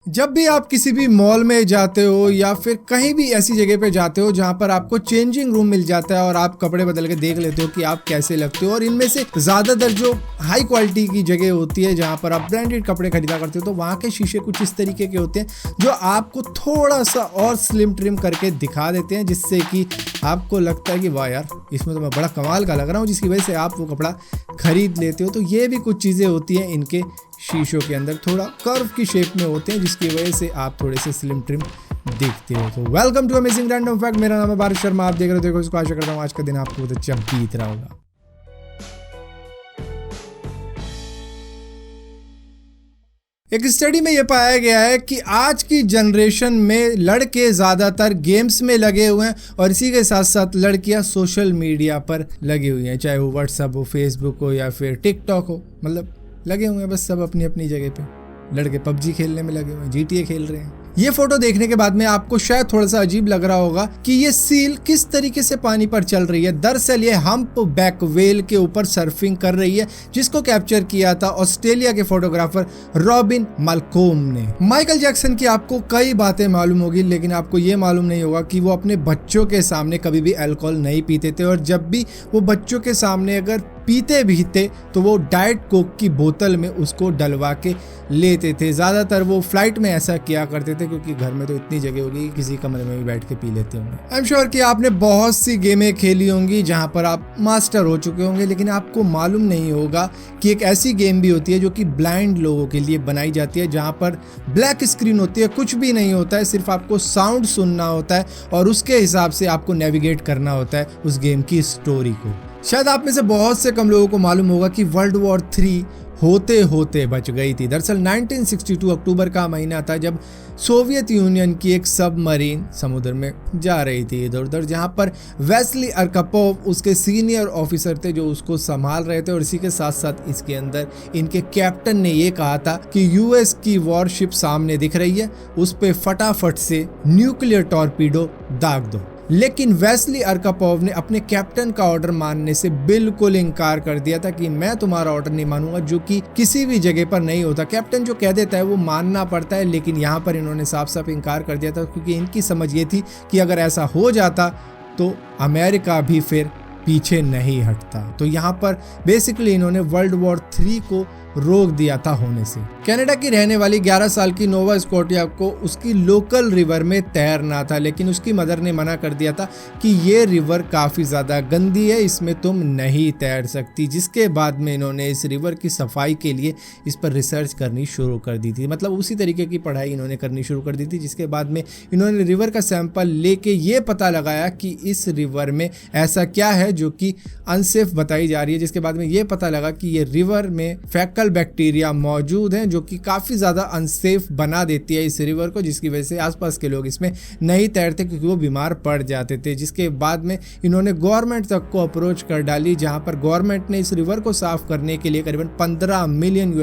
जब भी आप किसी भी मॉल में जाते हो या फिर कहीं भी ऐसी जगह पे जाते हो जहां पर आपको चेंजिंग रूम मिल जाता है और आप कपड़े बदल के देख लेते हो कि आप कैसे लगते हो, और इनमें से ज़्यादातर जो हाई क्वालिटी की जगह होती है जहां पर आप ब्रांडेड कपड़े खरीदा करते हो, तो वहां के शीशे कुछ इस तरीके के होते हैं जो आपको थोड़ा सा और स्लिम ट्रिम करके दिखा देते हैं, जिससे कि आपको लगता है कि वाह यार, इसमें तो मैं बड़ा कमाल का लग रहा हूँ, जिसकी वजह से आप वो कपड़ा खरीद लेते हो। तो ये भी कुछ चीज़ें होती हैं इनके शीशों के अंदर, थोड़ा कर्व की शेप में होते हैं, जिसकी वजह से आप थोड़े से स्लिम ट्रिम दिखते हो। तो welcome to amazing random fact. मेरा नाम है बारिश शर्मा, आप देख रहे हो इसको। आशा करता हूँ आज का दिन आपको बहुत अच्छा बीत रहा होगा। एक स्टडी में यह पाया गया है कि आज की जनरेशन में लड़के ज़्यादातर गेम्स में लगे हुए हैं और इसी के साथ साथ लड़कियां सोशल मीडिया पर लगी हुई हैं, चाहे वो व्हाट्सएप हो, फेसबुक हो या फिर टिकटॉक हो, मतलब लगे हुए हैं बस सब अपनी अपनी जगह पे। लड़के पबजी खेलने में लगे हुए हैं, GTA खेल रहे हैं। ये फोटो देखने के बाद में आपको शायद थोड़ा सा अजीब लग रहा होगा कि ये सील किस तरीके से पानी पर चल रही है। दरअसल ये हम्प बैक वेल के ऊपर सर्फिंग कर रही है, जिसको कैप्चर किया था ऑस्ट्रेलिया के फोटोग्राफर रॉबिन माल्कोम ने। माइकल जैक्सन की आपको कई बातें मालूम होगी, लेकिन आपको ये मालूम नहीं होगा कि वो अपने बच्चों के सामने कभी भी अल्कोहल नहीं पीते थे, और जब भी वो बच्चों के सामने अगर पीते भी थे तो वो डाइट कोक की बोतल में उसको डलवा के लेते थे। ज़्यादातर वो फ्लाइट में ऐसा किया करते थे, क्योंकि घर में तो इतनी जगह होगी कि किसी कमरे में भी बैठ के पी लेते होंगे। आई एम श्योर कि आपने बहुत सी गेमें खेली होंगी जहां पर आप मास्टर हो चुके होंगे, लेकिन आपको मालूम नहीं होगा कि एक ऐसी गेम भी होती है जो कि ब्लाइंड लोगों के लिए बनाई जाती है, जहां पर ब्लैक स्क्रीन होती है, कुछ भी नहीं होता है, सिर्फ आपको साउंड सुनना होता है और उसके हिसाब से आपको नेविगेट करना होता है उस गेम की स्टोरी को। शायद आप में से बहुत से कम लोगों को मालूम होगा कि वर्ल्ड वॉर 3 होते होते बच गई थी। दरअसल 1962 अक्टूबर का महीना था जब सोवियत यूनियन की एक सबमरीन समुद्र में जा रही थी इधर उधर, जहां पर वेस्ली अर्कापोव उसके सीनियर ऑफिसर थे जो उसको संभाल रहे थे, और इसी के साथ साथ इसके अंदर इनके कैप्टन ने ये कहा था कि यूएस की वॉरशिप सामने दिख रही है, उस पे फटाफट से न्यूक्लियर टॉर्पीडो दाग दो। लेकिन वेस्ली अर्कापोव ने अपने कैप्टन का ऑर्डर मानने से बिल्कुल इनकार कर दिया था कि मैं तुम्हारा ऑर्डर नहीं मानूंगा, जो कि किसी भी जगह पर नहीं होता। कैप्टन जो कह देता है वो मानना पड़ता है, लेकिन यहाँ पर इन्होंने साफ साफ इनकार कर दिया था, क्योंकि इनकी समझ ये थी कि अगर ऐसा हो जाता तो अमेरिका भी फिर पीछे नहीं हटता। तो यहाँ पर बेसिकली इन्होंने वर्ल्ड वॉर 3 को रोक दिया था होने से। कनाडा की रहने वाली 11 साल की नोवा स्कॉटिया को उसकी लोकल रिवर में तैरना था, लेकिन उसकी मदर ने मना कर दिया था कि ये रिवर काफ़ी ज़्यादा गंदी है, इसमें तुम नहीं तैर सकती। जिसके बाद में इन्होंने इस रिवर की सफाई के लिए इस पर रिसर्च करनी शुरू कर दी थी, मतलब उसी तरीके की पढ़ाई इन्होंने करनी शुरू कर दी थी। जिसके बाद में इन्होंने रिवर का सैंपल लेके ये पता लगाया कि इस रिवर में ऐसा क्या है जो कि अनसेफ बताई जा रही है। जिसके बाद में ये पता लगा कि ये रिवर में फैकल बैक्टीरिया मौजूद हैं जो कि काफ़ी ज़्यादा अनसेफ बना देती है इस रिवर को, जिसकी वजह से आसपास के लोग इसमें नहीं तैरते क्योंकि वो बीमार पड़ जाते थे। जिसके बाद में इन्होंने गवर्नमेंट तक को अप्रोच कर डाली, जहां पर गवर्नमेंट ने इस रिवर को साफ करने के लिए करीबन $15 मिलियन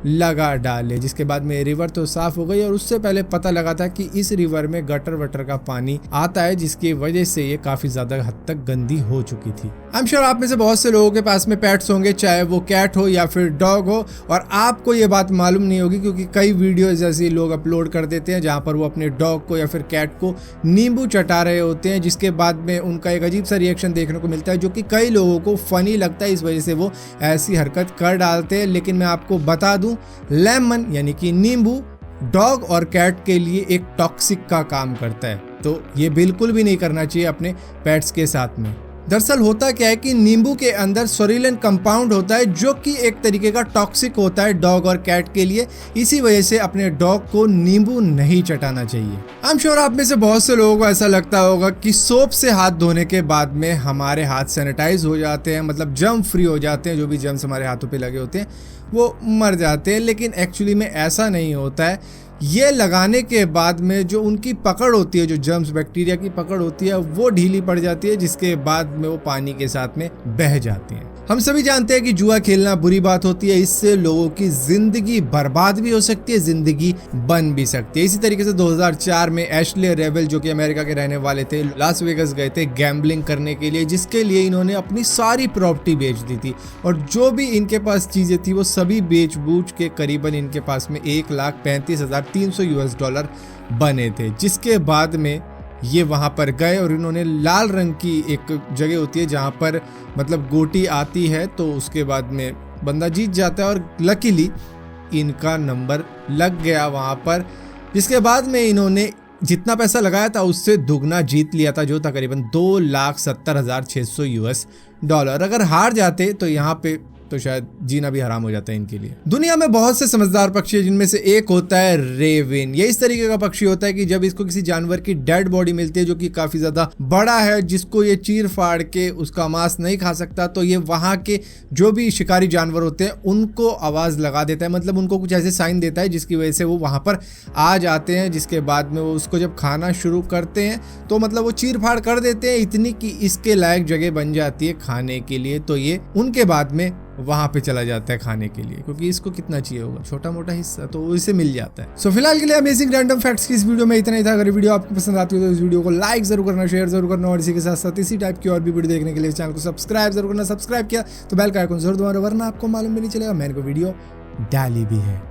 लगा डाले। जिसके बाद में रिवर तो साफ हो गई, और उससे पहले पता लगा था कि इस रिवर में गटर वटर का पानी आता है, जिसकी वजह से ये काफ़ी ज़्यादा हद तक गंदी हो चुकी थी। आई एम श्योर आप में से बहुत से लोगों के पास में पेट्स होंगे, चाहे वो कैट हो या फिर डॉग हो, और आपको ये बात मालूम नहीं होगी क्योंकि कई वीडियोस ऐसे लोग अपलोड कर देते हैं जहां पर वो अपने डॉग को या फिर कैट को नींबू चटा रहे होते हैं, जिसके बाद में उनका एक अजीब सा रिएक्शन देखने को मिलता है जो कि कई लोगों को फनी लगता है, इस वजह से वो ऐसी हरकत कर डालते हैं। लेकिन मैं आपको बता दूं, लेमन यानी कि नींबू डॉग और कैट के लिए एक टॉक्सिक का काम करता है, तो ये बिल्कुल भी नहीं करना चाहिए अपने पेट्स के साथ में। दरअसल होता क्या है कि नींबू के अंदर सोरिलन कंपाउंड होता है जो कि एक तरीके का टॉक्सिक होता है डॉग और कैट के लिए, इसी वजह से अपने डॉग को नींबू नहीं चटाना चाहिए। आई एम श्योर आप में से बहुत से लोगों को ऐसा लगता होगा कि सोप से हाथ धोने के बाद में हमारे हाथ सैनिटाइज हो जाते हैं, मतलब जर्म फ्री हो जाते हैं, जो भी जर्म्स हमारे हाथों पे लगे होते हैं वो मर जाते हैं, लेकिन एक्चुअली में ऐसा नहीं होता है। ये लगाने के बाद में जो उनकी पकड़ होती है, जो जर्म्स बैक्टीरिया की पकड़ होती है, वो ढीली पड़ जाती है, जिसके बाद में वो पानी के साथ में बह जाती हैं। हम सभी जानते हैं कि जुआ खेलना बुरी बात होती है, इससे लोगों की जिंदगी बर्बाद भी हो सकती है, जिंदगी बन भी सकती है। इसी तरीके से 2004 में एशले रेवेल जो कि अमेरिका के रहने वाले थे, लास वेगस गए थे गैम्बलिंग करने के लिए, जिसके लिए इन्होंने अपनी सारी प्रॉपर्टी बेच दी थी और जो भी इनके पास चीजें थी वो सभी बेच बूझ के करीबन इनके पास में $1,35,300 बने थे। जिसके बाद में ये वहाँ पर गए और इन्होंने लाल रंग की एक जगह होती है जहाँ पर मतलब गोटी आती है तो उसके बाद में बंदा जीत जाता है और लकीली इनका नंबर लग गया वहाँ पर, जिसके बाद में इन्होंने जितना पैसा लगाया था उससे दुगना जीत लिया था, जो था करीबन $2,70,600। अगर हार जाते तो यहाँ पे तो शायद जीना भी हराम हो जाता है इनके लिए। दुनिया में बहुत से समझदार पक्षी है जिनमें से एक होता है रेविन। ये इस तरीके का पक्षी होता है कि जब इसको किसी जानवर की डेड बॉडी मिलती है जो कि काफी ज्यादा बड़ा है, जिसको ये चीर फाड़ के उसका मांस नहीं खा सकता, तो ये वहां के जो भी शिकारी जानवर होते हैं उनको आवाज लगा देता है, मतलब उनको कुछ ऐसे साइन देता है जिसकी वजह से वो वहां पर आ जाते हैं। जिसके बाद में वो उसको जब खाना शुरू करते हैं तो मतलब वो चीर फाड़ कर देते हैं इतनी कि इसके लायक जगह बन जाती है खाने के लिए, तो ये उनके बाद में वहां पे चला जाता है खाने के लिए, क्योंकि इसको कितना चाहिए होगा, छोटा मोटा हिस्सा, तो इसे मिल जाता है। सो फिलहाल के लिए अमेजिंग रैंडम फैक्ट्स की इस वीडियो में इतना ही था। अगर वीडियो आपको पसंद आती हो तो इस वीडियो को लाइक जरूर करना, शेयर जरूर करना और इसी के साथ साथ इसी टाइप की और भी वीडियो देखने के लिए चैनल को सब्सक्राइब जरूर करना। सब्सक्राइब किया तो बेल का आइकन जरूर दबाना, वरना आपको मालूम भी नहीं चलेगा मैंने को वीडियो डाली भी है।